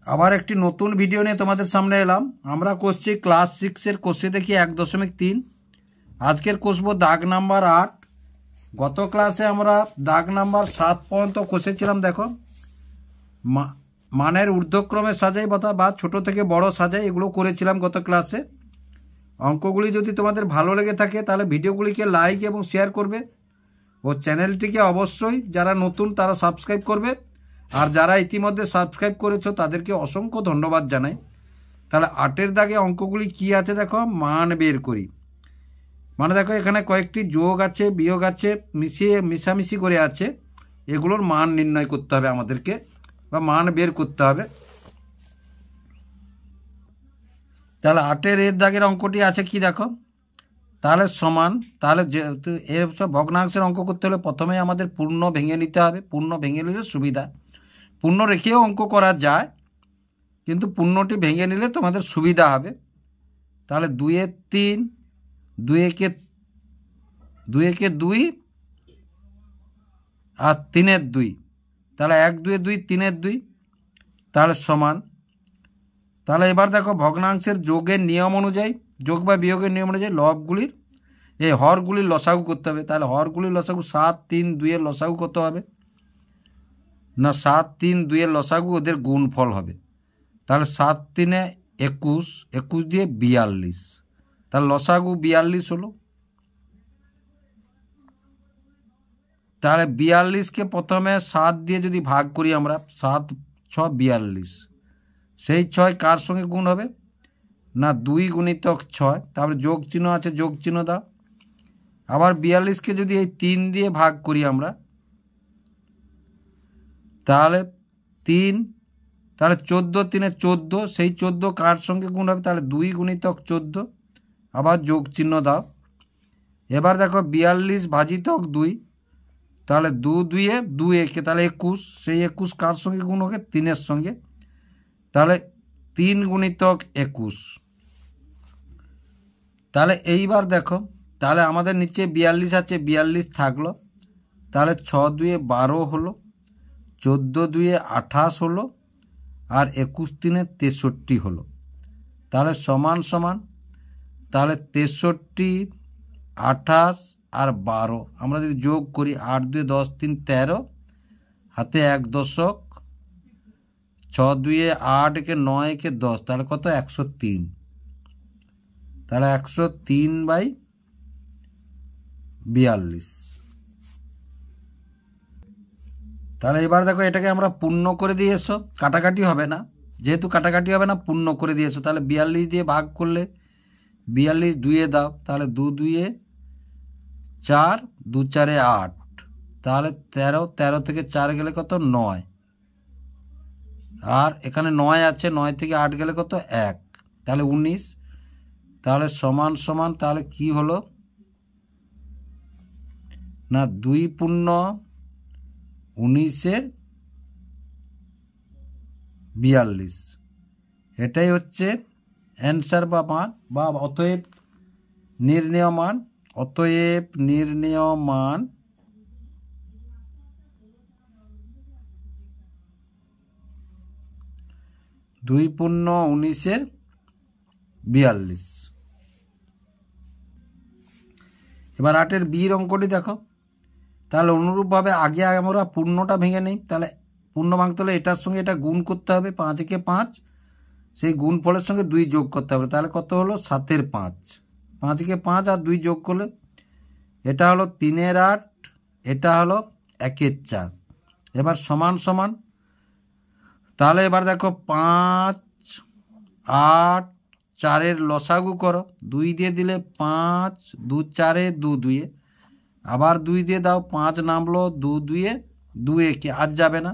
আবার একটি নতুন ভিডিও নিয়ে তোমাদের সামনে এলাম। আমরা করছি ক্লাস 6-এর কোষে দেখি 1.3। আজকের কষবো দাগ নাম্বার 8। গত ক্লাসে আমরা দাগ নাম্বার 7 পর্যন্ত কষেছিলাম। দেখো, মানের ঊর্ধ্বক্রমে সাজাই বা ছোট থেকে বড় সাজাই, এগুলো করেছিলাম গত ক্লাসে। অঙ্কগুলি যদি তোমাদের ভালো লেগে থাকে তাহলে ভিডিওগুলিকে লাইক এবং শেয়ার করবে ও চ্যানেলটিকে অবশ্যই যারা নতুন তারা সাবস্ক্রাইব করবে। আর যারা ইতিমধ্যে সাবস্ক্রাইব করেছো তাদেরকে অসংখ্য ধন্যবাদ জানাই। তাহলে 8-এর দাগে অঙ্কগুলি কি আছে দেখো, মান বের করি। মানে দেখো, এখানে কয়েকটি যোগ আছে, বিয়োগ আছে, মিশামিশি করে আছে। এগুলোর মান নির্ণয় করতে হবে আমাদেরকে, বা মান বের করতে হবে। তাহলে 8-এর দাগের অঙ্কটি আছে কি দেখো, তাহলে সমান। তাহলে যেহেতু এর সব ভগ্নাংশের অঙ্ক করতে হলে প্রথমে আমাদের পূর্ণ ভেঙে নিতে হবে। পূর্ণ ভেঙে নিলে সুবিধা, পূর্ণ রেখেও অঙ্ক করা যায়, কিন্তু পূর্ণটি ভেঙে নিলে তোমাদের সুবিধা হবে। তাহলে 2-এর 3, 2-একে 2 আর 3-এর 2। তাহলে 1 2 2 3-এর 2, তাহলে সমান। তাহলে এবার দেখো, ভগ্নাংশের যোগের নিয়ম অনুযায়ী, যোগ বা বিয়োগের নিয়ম অনুযায়ী লবগুলির এই হরগুলির লসাগু করতে হবে। তাহলে হরগুলির লসাগু 7 3 2-এর লসাগু কত হবে না, 7 3 2-এর লসাগু ওদের গুণফল হবে। তাহলে 7 3-এ 21, 21 দিয়ে 42, তাহলে লসাগু 42 হলো। তাহলে 42কে প্রথমে 7 দিয়ে যদি ভাগ করি আমরা, 7 6 42, সেই 6 কার সঙ্গে গুণ হবে না, 2 গুণিতক 6। তারপরে যোগ চিহ্ন আছে, যোগ চিহ্ন দাও। আবার 42কে যদি এই 3 দিয়ে ভাগ করি আমরা, তাহলে 3, তাহলে 14 3-এ 14, সেই 14 কার সঙ্গে গুণ হবে, তাহলে 2 গুণিতক 14। আবার যোগ চিহ্ন দাও। এবার দেখো 42 ভাজিতক 2, তাহলে 2 2-এ 2 একে, তাহলে 21, সেই 21 কার সঙ্গে গুণ হবে, 3-এর সঙ্গে। তাহলে 3 গুণিতক 21। তাহলে এইবার দেখো, তাহলে আমাদের নিচে 42 আছে, 42 থাকলো। তাহলে 6 2-এ 12 হলো, 14 2-এ 28 হলো, আর 21 3-এ 63 হলো। তাহলে সমান সমান, তাহলে 63, 28 আর 12 আমরা যদি যোগ করি, 8 2 10 3 13, হাতে 1 দশক, 6 2-এ 8 একে 9 একে 10, তাহলে কত, 103। তাহলে 103/42। তাহলে এবার দেখো, এটাকে আমরা পূর্ণ করে দিয়ে এসো, কাটাকাটি হবে না। যেহেতু কাটাকাটি হবে না, পূর্ণ করে দিয়েছো। তাহলে 42 দিয়ে ভাগ করলে 42 2-এ দাও, তাহলে 2 2-এ 4, 2 4-এ 8, তাহলে 13, 13 থেকে 4 গেলে কত, 9। আর এখানে 9 আছে, 9 থেকে 8 গেলে কত, 1, তাহলে 19। তাহলে সমান সমান, তাহলে কি হলো না, 2 পূর্ণ 19/42। এটাই হচ্ছে অ্যান্সার বা মান, বা অতএব নির্ণেয় মান। অতএব নির্ণেয় মান 2 পূর্ণ 19/42। এবার 8-এর বির অঙ্কটি দেখো। তাহলে অনুরূপভাবে আগে আমরা পূর্ণটা ভেঙে নিই। তাহলে পূর্ণ ভাঙতে হলে এটার সঙ্গে এটা গুণ করতে হবে, 5 একে 5, সেই গুণ ফলের সঙ্গে 2 যোগ করতে হবে। তাহলে কত হলো, 7-এর 5, 5 একে 5 আর 2 যোগ করলে এটা হলো 3-এর 8, এটা হলো 1-এর 4। এবার সমান সমান, তাহলে এবার দেখো 5 8 4-এর লসাগু করো। 2 দিয়ে দিলে 5, 2 4-এ 2 2-এ, আবার 2 দিয়ে দাও, 5 নামলো, 2 2-এ 2 একে, আর যাবে না।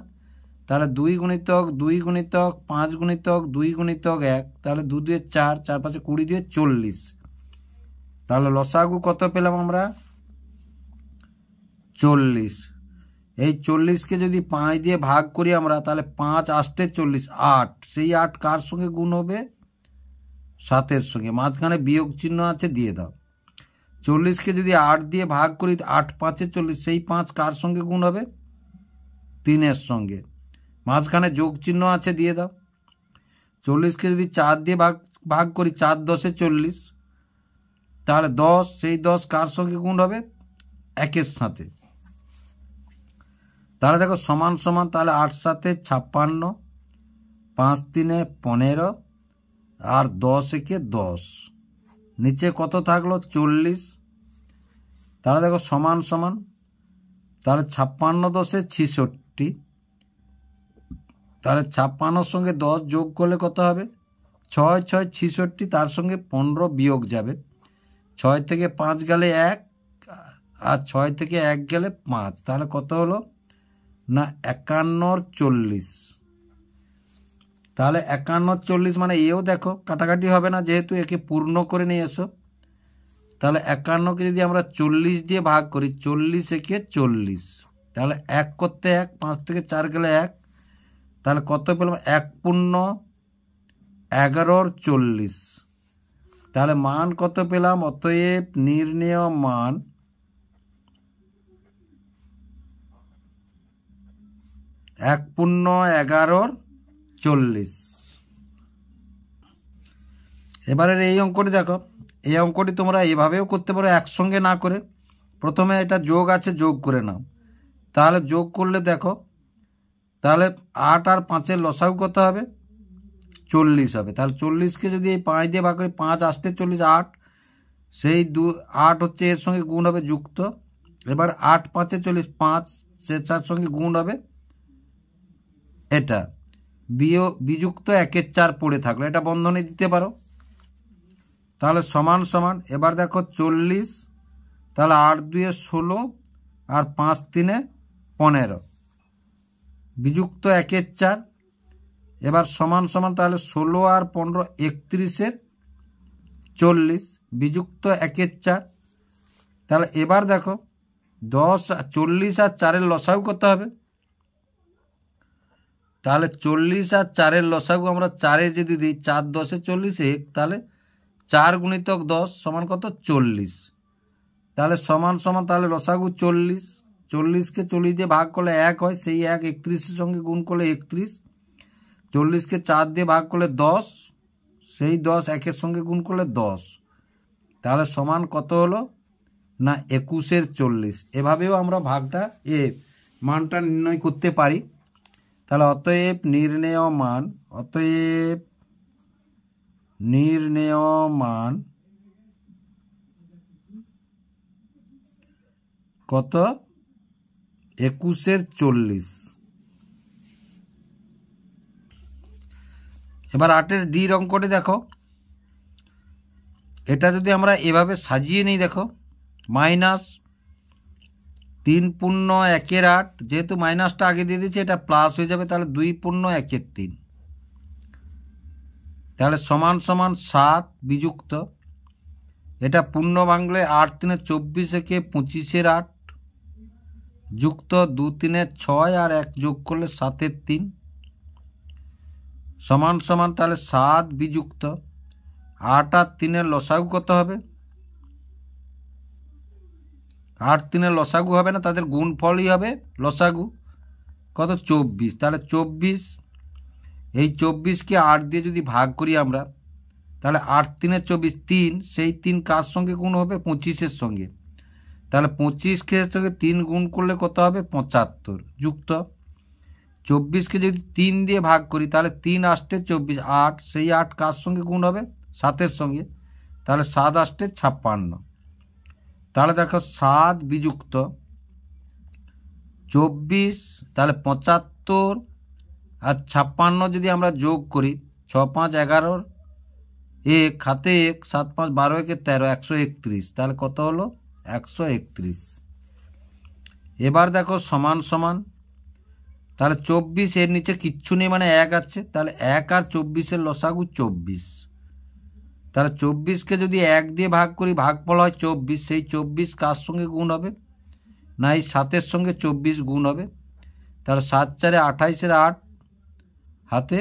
তাহলে 2 গুণিতক 2 গুণিতক 5 গুণিতক 2 গুণিতক 1, তাহলে 2 2-এ 4, 4 5-এ 20 দিয়ে 40। তাহলে লসাগু কত পেলাম আমরা, 40। এই 40কে যদি 5 দিয়ে ভাগ করি আমরা, তাহলে 5 8 40, 8, সেই 8 কার সঙ্গে গুণ হবে, 7-এর সঙ্গে। মাঝখানে বিয়োগ চিহ্ন আছে, দিয়ে দাও। 40কে যদি 8 দিয়ে ভাগ করি, 8 5-এ 40, সেই 5 কার সঙ্গে গুণ হবে, 3-এর সঙ্গে। মাঝখানে যোগ চিহ্ন আছে, দিয়ে দাও। 40কে যদি 4 দিয়ে ভাগ করি, 4 10 40, তাহলে 10, সেই 10 কার সঙ্গে গুণ হবে? 1-এর সাথে। তাহলে দেখো সমান সমান, তাহলে 8 7 56, 5 3 15, আর 10 1 10, নিচে কত থাকলো? 40। তাহলে দেখো সমান সমান, তাহলে 56 10 66, তাহলে 56 সঙ্গে 10 যোগ করলে কত হবে? 6 6 66, তার সঙ্গে 15 বিয়োগ যাবে। 6 থেকে 5 গেলে 1, আর 6 থেকে 1 গেলে 5, তাহলে কত হলো? না 51 40। তাহলে 51 40 মানে এও দেখো কাটাকাটি হবে না, যেহেতু একে পূর্ণ করে নিয়ে এসো। তাহলে 51কে যদি আমরা 40 দিয়ে ভাগ করি, 40 একে 40, তাহলে 1 করতে 1, 5 থেকে 4 গেলে 1, তাহলে কত পেলাম? 1 পূর্ণ 11 40। তাহলে মান কত পেলাম? অতএব নির্ণেয় মান 1 পূর্ণ 11 40। এবারের এই অঙ্কটি দেখো, এই অঙ্কটি তোমরা এভাবেও করতে পারো, একসঙ্গে না করে। প্রথমে এটা যোগ আছে, যোগ করে নাও। তাহলে যোগ করলে দেখো, তাহলে 8 আর 5-এর লসাগু কত হবে? 40 হবে। তাহলে 40কে যদি এই 5 দিয়ে ভাগ করি, 5 আসতে 40, 8, সেই 8 হচ্ছে এর সঙ্গে গুণ হবে যুক্ত। এবার 8 5 40, 5 সে 4 সঙ্গে গুণ হবে এটা, বিযুক্ত 1 4 পড়ে থাকলো, এটা বন্ধনী দিতে পারো। তাহলে সমান সমান, এবার দেখো 40, তাহলে 8 2 16, আর 5 3 15, বিযুক্ত 1 4। এবার সমান সমান, তাহলে 16 আর 15 31 40, বিযুক্ত 1 4। তাহলে এবার দেখো 10 40 আর 4-এর লসাগু কত হবে? তাহলে 40 আর 4-এর লসাগু আমরা 4-এ যদি দিই, 4 10 40 1, তাহলে 4 গুণিতক 10 সমান কত? 40। তাহলে সমান সমান, তাহলে লসাগু 40, 40কে 40 দিয়ে ভাগ করলে 1 হয়, সেই 1 31-এর সঙ্গে গুণ করলে 31, 40কে 4 দিয়ে ভাগ করলে 10, সেই 10 1-এর সঙ্গে গুণ করলে 10, তাহলে সমান কত হলো? না 21 40। এভাবেও আমরা ভাগটা মানটা নির্ণয় করতে পারি। তাহলে অতএব নির্ণেয় মান, অতএব নির্ণেয় মান কত? 21 40। এবার 8-এর ডির অঙ্কটি দেখো, এটা যদি আমরা এভাবে সাজিয়ে নিই, দেখো -3 পূর্ণ 1 8, যেহেতু মাইনাসটা আগে দিয়ে দিচ্ছে, এটা প্লাস হয়ে যাবে, তাহলে 2 পূর্ণ 1 3, তাহলে সমান সমান 7 বিযুক্ত, এটা পূর্ণ ভাঙলে 8 3 24 একে 25 8, যুক্ত 2 3 6, আর 1 যোগ করলে 7 3, সমান সমান, তাহলে 7 বিযুক্ত 8 আর 3-এর লসাগু কত হবে? 8 3-এর লসাগু হবে না, তাদের গুণফলই হবে লসাগু, কত? 24। তাহলে 24, এই 24কে 8 দিয়ে যদি ভাগ করি আমরা, তাহলে 8 3 24, 3, সেই 3 কার সঙ্গে গুণ হবে? 25-এর সঙ্গে। তাহলে 25কে সঙ্গে 3 গুণ করলে কত হবে? 75, যুক্ত 24কে যদি 3 দিয়ে ভাগ করি, তাহলে 3 আসতে 24, 8, সেই 8 কার সঙ্গে গুণ হবে? 7-এর সঙ্গে, তাহলে 7 আসতে 56। তাহলে দেখো 7 বিযুক্ত 24, তাহলে 75, আর 56 যদি আমরা যোগ করি, 6 5 11, 1 হাতে 1, 7 5 12 1 13, 131, তাহলে কত হলো? 131। এবার দেখো সমান সমান, তাহলে 24, এর নিচে কিচ্ছু নেই মানে 1 আছে, তাহলে 1 আর 24-এর লসাগু 24। তাহলে 24কে যদি 1 দিয়ে ভাগ করি, ভাগফল হয় 24, সেই 24 কার সঙ্গে গুণ হবে? না এই 7-এর সঙ্গে 24 গুণ হবে। তাহলে 7 4 28, 8 হাতে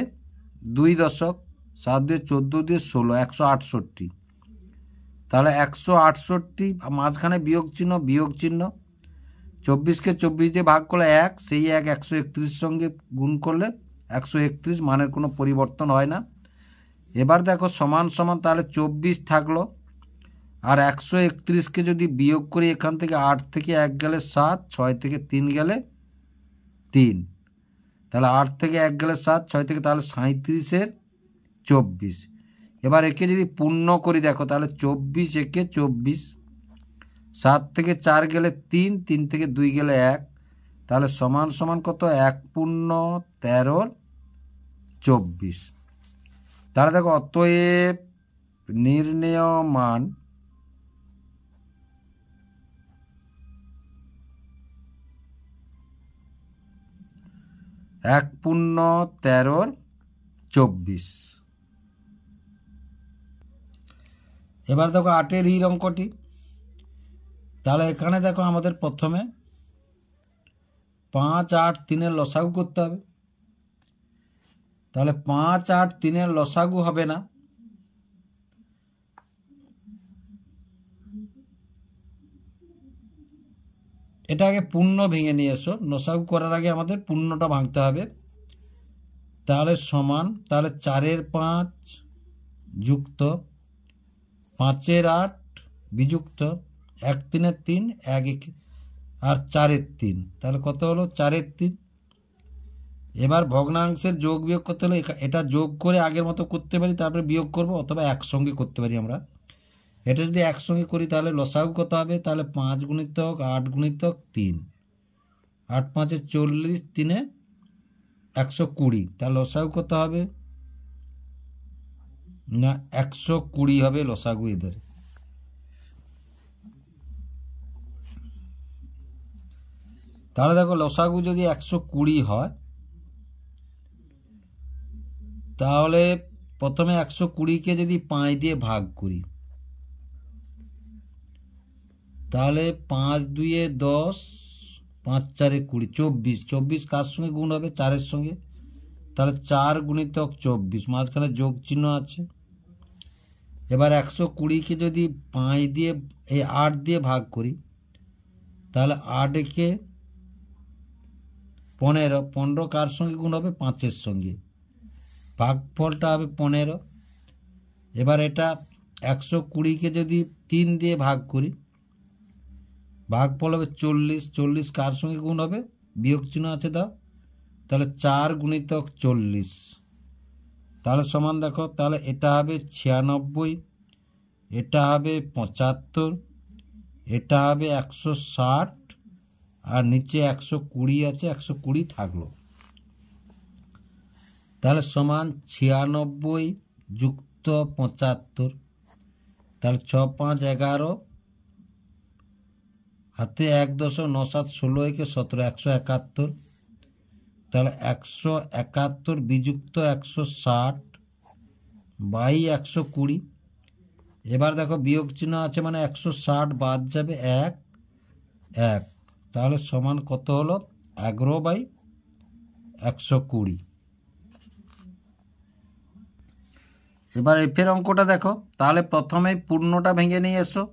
2 দশক, 7 2 14 দিয়ে 16, 168। তাহলে 168, মাঝখানে বিয়োগ চিহ্ন, 24কে 24 দিয়ে ভাগ করলে 1, সেই 1 131 সঙ্গে গুণ করলে 131, মানের কোনো পরিবর্তন হয় না, এবার দেখো সমান সমান, তাহলে 24 থাকলো, আর 131কে যদি বিয়োগ করি এখান থেকে, 8 থেকে 1 গেলে 7, 6 থেকে 3 গেলে 3, তাহলে 8 থেকে 1 গেলে 7, 6 থেকে, তাহলে 37-এর 24। এবার একে যদি পূর্ণ করি দেখো, তাহলে 24 একে 24, 7 থেকে 4 গেলে 3, 3 থেকে 2 গেলে 1, তাহলে সমান সমান কত, 1 পূর্ণ 13-র 24। তাহলে দেখো অতএব নির্ণেয় মান 1 পূর্ণ 13-র 24। এবার দেখো 8-এর এই অঙ্কটি, তাহলে এখানে দেখো আমাদের প্রথমে 5, 8, 3-এর লসাগু করতে হবে। তাহলে 5, 8, 3-এর লসাগু হবে না, এটা আগে পূর্ণ ভেঙে নিয়ে এসো। লসাগু করার আগে আমাদের পূর্ণটা ভাঙতে হবে। তাহলে সমান, তাহলে 4-এর 5 যুক্ত 5-এর 8 বিযুক্ত 1 3-এর 3 1 1 আর 4-এর 3, তাহলে কত হলো, 4-এর 3। এবার ভগ্নাংশের যোগ বিয়োগ করতে হলে এটা যোগ করে আগের মতো করতে পারি, তারপরে বিয়োগ করব, অথবা একসঙ্গে করতে পারি আমরা। এটা যদি একসঙ্গে করি তাহলে লসাগু কত হবে, তাহলে 5 গুণিতক 8 গুণিতক 3, 8 5-এ 40, 3-এ 120, তাহলে লসাগু কত হবে না, 120 হবে লসাগু এদের। তাহলে দেখো লসাগু যদি 120 হয়, তাহলে প্রথমে 120-কে যদি 5 দিয়ে ভাগ করি, তাহলে 5 2-এ 10, 5 4-এ 20, 24। 24 কার সঙ্গে গুণ হবে, 4-এর সঙ্গে, তাহলে 4 গুণিতক 24, মাঝখানে যোগ চিহ্ন আছে। এবার 120-কে যদি 5 দিয়ে, এই 8 দিয়ে ভাগ করি, তাহলে 8-একে 15, 15 কার সঙ্গে গুণ হবে, 5-এর সঙ্গে, ভাগফলটা হবে 15। এবার এটা 120-কে যদি 3 দিয়ে ভাগ করি, ভাগফল হবে 40, 40 কার সঙ্গে গুণ হবে, বিয়োগ চিহ্ন আছে দাও, তাহলে 4 গুণিতক 40, তাহলে সমান দেখো, তাহলে এটা হবে 96, এটা হবে 75, এটা হবে 160, আর নিচে 120 আছে, 120 থাকলো, তাহলে সমান 96 যুক্ত 75, তাহলে 6 5 11, হাতে 1 10 9 7 16 একে 17, 171, তাহলে 171 বিযুক্ত 160 বাই 120। এবার দেখো বিয়োগ চিহ্ন আছে, মানে 160 বাদ যাবে 1 1, তাহলে সমান কত হলো, 11/120। এবার এফের অঙ্কটা দেখো, তাহলে প্রথমে পূর্ণটা ভেঙে নিয়ে এসো।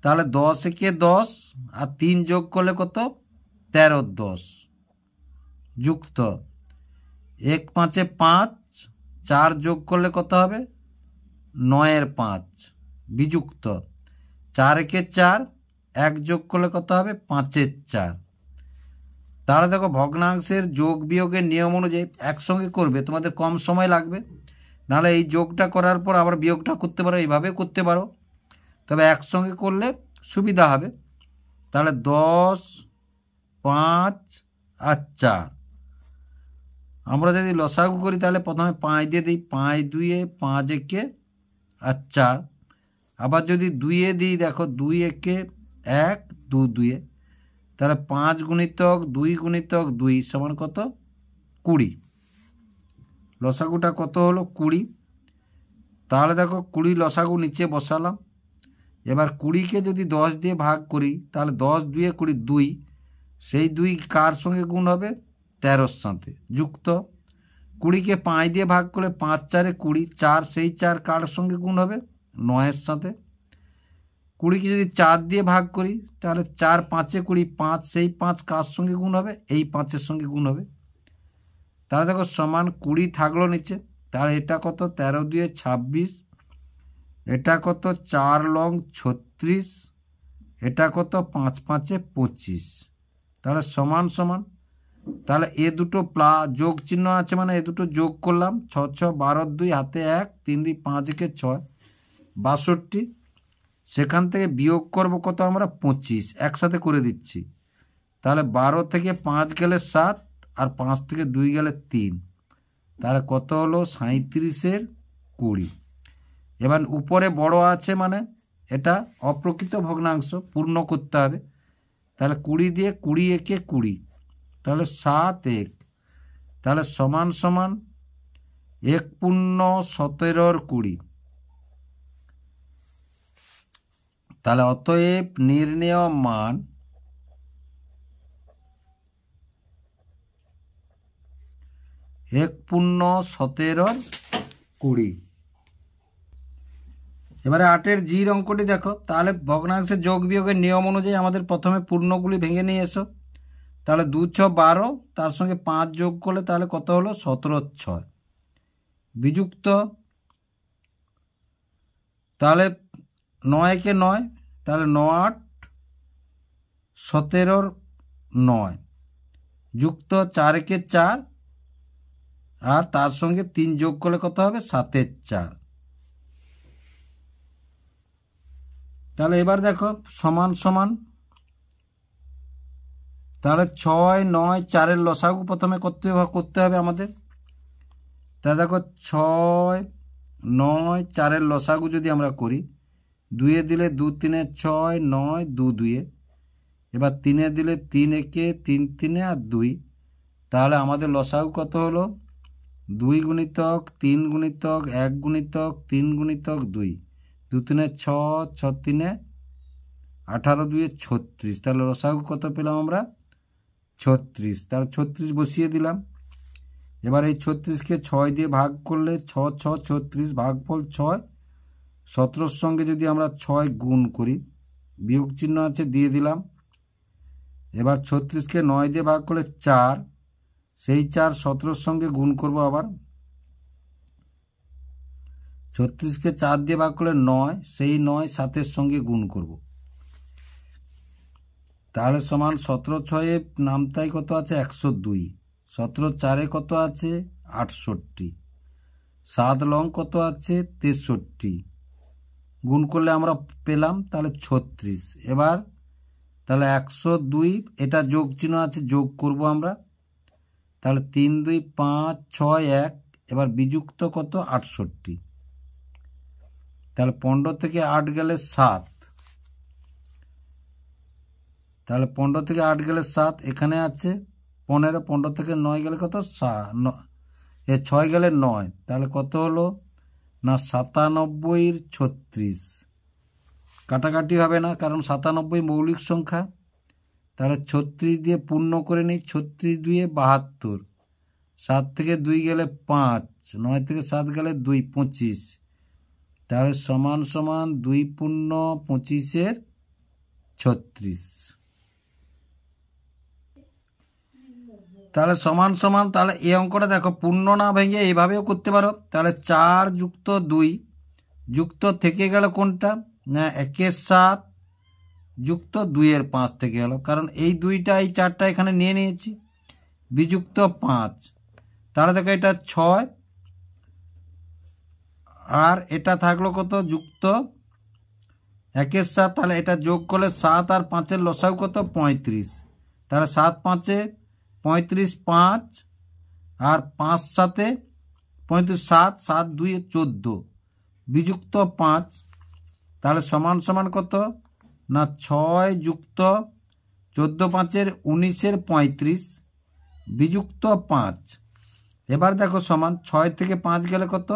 তাহলে 10 একে 10 আর 3 যোগ করলে কত, 13-র 10 যুক্ত 1 5-এ 5, 4 যোগ করলে কত হবে, 9-এর 5 বিযুক্ত 4 একে 4, 1 যোগ করলে কত হবে, 5-এর 4। তাহলে দেখো ভগ্নাংশের যোগ বিয়োগের নিয়ম অনুযায়ী একসঙ্গে করবে, তোমাদের কম সময় লাগবে। নাহলে এই যোগটা করার পর আবার বিয়োগটা করতে পারো, এইভাবে করতে পারো, তবে একসঙ্গে করলে সুবিধা হবে। তাহলে 10, 5 আর 4, আমরা যদি লসাগু করি তাহলে প্রথমে 5 দিয়ে দিই, 5 2-এ 5 1 আর 4, আবার যদি 2-এ দিই, দেখো 2 1 1 2 2-এ, তাহলে 5 গুণিতক 2 গুণিতক 2 সমান কত, 20, লসাগুটা কত হলো 20। তাহলে দেখো 20 লসাগু নিচে বসালাম। এবার 20-কে যদি 10 দিয়ে ভাগ করি, তাহলে 10 2-এ 20 2, সেই 2 কার সঙ্গে গুণ হবে, 13-র সাথে যুক্ত 20-কে 5 দিয়ে ভাগ করলে 5 4-এ 20, 4 সেই 4 কার সঙ্গে গুণ হবে, 9-এর সাথে। 20-কে যদি 4 দিয়ে ভাগ করি, তাহলে 4 5-এ 20, 5 সেই 5 কার সঙ্গে গুণ হবে, এই 5-এর সঙ্গে গুণ হবে। তাহলে দেখো সমান 20 থাকলো নিচে। তাহলে এটা কত 13 2 26, এটা কত 4 লং 36, এটা কত 5 5 25, তাহলে সমান সমান, তাহলে এ দুটো যোগ চিহ্ন আছে মানে এ দুটো যোগ করলাম, 6 6 12 2 হাতে 1 3 2 5 কে 6 62, সেখান থেকে বিয়োগ করব কত আমরা 25, একসাথে করে দিচ্ছি। তাহলে 12 থেকে 5 গেলে 7 আর 5 থেকে 2 গেলে 3, তাহলে কত হলো 37 20। এবার উপরে বড় আছে মানে এটা অপ্রকৃত ভগ্নাংশ, পূর্ণ করতে হবে। তাহলে 20 দিয়ে 20 একে 20, তাহলে 7 1, তাহলে সমান সমান 1 পূর্ণ 17 20। তাহলে অতএব নির্ণেয় মান এক পূর্ণ 17 20। এবারে 8-এর জির অঙ্কটি দেখো। তাহলে ভগ্নাংশের যোগ বিয়োগের নিয়ম অনুযায়ী আমাদের প্রথমে পূর্ণগুলি ভেঙে নিয়ে এসো। তাহলে 2 6 12, তার সঙ্গে 5 যোগ করলে তাহলে কত হলো 17 6 বিযুক্ত। তাহলে 9 কে 9, তাহলে 9 8 17 9 যুক্ত 4 কে 4, আর তার সঙ্গে 3 যোগ করলে কত হবে 7 4। তাহলে এবার দেখো সমান সমান, তাহলে 6 9 4-এর লসাগু প্রথমে করতে হবে আমাদের। তাহলে দেখো 6 9 4-এর লসাগু যদি আমরা করি, 2 দিলে 2 3 6 9 2 2, এবার 3 দিলে 3 1 3 3 আর 2, তাহলে আমাদের লসাগু কত হলো 2 গুণিতক 3 গুণিতক 1 গুণিতক 3 গুণিতক 2, 2 3 6 6 3 18 2 36, তাহলে লসাগু কত পেলাম আমরা 36। তাহলে 36 বসিয়ে দিলাম। এবার এই 36কে 6 দিয়ে ভাগ করলে 6 6 36, ভাগফল 6। 17-র সঙ্গে যদি আমরা 6 গুণ করি, বিয়োগ চিহ্ন আছে দিয়ে দিলাম। এবার 36কে 9 দিয়ে ভাগ করলে 4, সেই 4 17-র সঙ্গে গুণ করব আবার। 36কে 4 দিয়ে ভাগ করলে 9, সেই 9 7-এর সঙ্গে গুণ করব। তাহলে সমান 17 6-এ নামতাই কত আছে 102, 17 4-এ কত আছে 68, 7 লং কত আছে 63, গুণ করলে আমরা পেলাম তাহলে 36। এবার তাহলে 102, এটা যোগ চিহ্ন আছে, যোগ করব আমরা। তাহলে 3 2 5 6 1, এবার বিযুক্ত কত 68, তাহলে 15 থেকে 8 গেলে 7, তাহলে 15 থেকে 8 গেলে 7, এখানে আছে 15, 15 থেকে 9 গেলে কত 6 গেলে 9, তাহলে কত হলো না 97 36। কাটাকাটি হবে না, কারণ 97 মৌলিক সংখ্যা। তাহলে 36 দিয়ে পূর্ণ করে নিই, 36 2 72, 7 থেকে 2 গেলে 5, 9 থেকে 7 গেলে 2 25, তাহলে সমান সমান 2 পূর্ণ 25 36। তাহলে সমান সমান, তাহলে এই অঙ্কটা দেখো পূর্ণ না ভেঙে এইভাবেও করতে পারো। তাহলে 4 যুক্ত 2 যুক্ত থেকে গেল কোনটা না 1-এর 7 যুক্ত 2-এর 5 থেকে গেল, কারণ এই 2টা এই 4টা এখানে নিয়ে নিয়েছি, বিযুক্ত 5। তাহলে দেখো এটা 6, আর এটা থাকলো কত যুক্ত 1-এর 7, তাহলে এটা যোগ করলে 7 আর 5-এর লসাগু কত 35, তাহলে 7 5 35 5, আর 5 7 35, 7 7 2 14, বিযুক্ত 5। তাহলে সমান সমান কত না 6 যুক্ত 14 5-এর 19-এর 35, বিযুক্ত 5। এবার দেখো সমান 6 থেকে 5 গেলে কত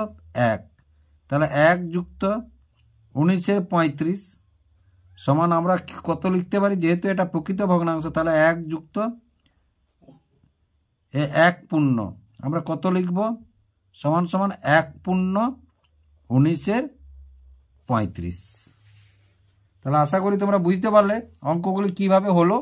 1, তাহলে 1 যুক্ত 19-এর 35 সমান আমরা কত লিখতে পারি, যেহেতু এটা প্রকৃত ভগ্নাংশ, তাহলে 1 যুক্ত 1 পূর্ণ আমরা কত লিখব সমান সমান 1 পূর্ণ 19-এর 35। তাহলে আশা করি তোমরা বুঝতে পারলে অঙ্কগুলি কিভাবে হলো।